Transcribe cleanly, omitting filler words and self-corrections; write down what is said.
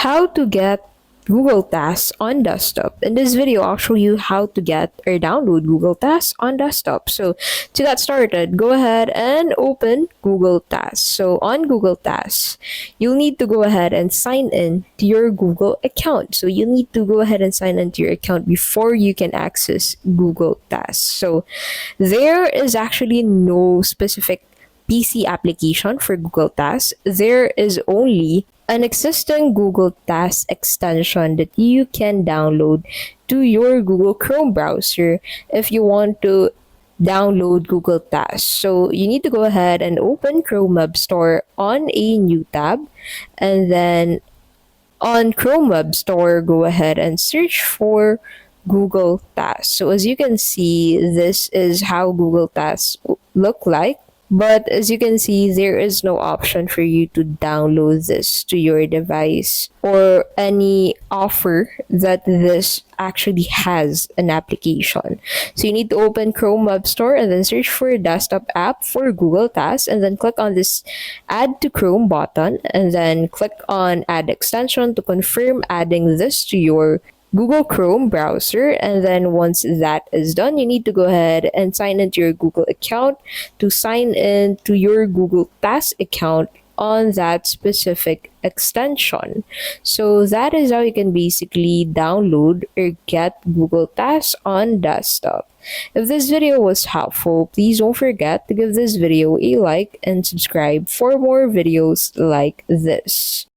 how to get Google Tasks on desktop. In this video, I'll show you how to get or download Google Tasks on desktop. So to get started, go ahead and open Google Tasks. So on Google Tasks, you'll need to go ahead and sign in to your Google account. So you need to go ahead and sign into your account before you can access Google Tasks. So there is actually no specific PC application for Google Tasks. There is only an existing Google Tasks extension that you can download to your Google Chrome browser if you want to download Google Tasks. So you need to go ahead and open Chrome Web Store on a new tab, and then on Chrome Web Store, go ahead and search for Google Tasks. So as you can see, this is how Google Tasks look like. But as you can see, there is no option for you to download this to your device or any offer that this actually has an application. So you need to open Chrome Web Store and then search for a desktop app for Google Tasks, and then click on this Add to Chrome button, and then click on Add Extension to confirm adding this to your Google Chrome browser. And then once that is done, you need to go ahead and sign into your Google account to sign in to your Google Tasks account on that specific extension. So that is how you can basically download or get Google Tasks on desktop. If this video was helpful, please don't forget to give this video a like and subscribe for more videos like this.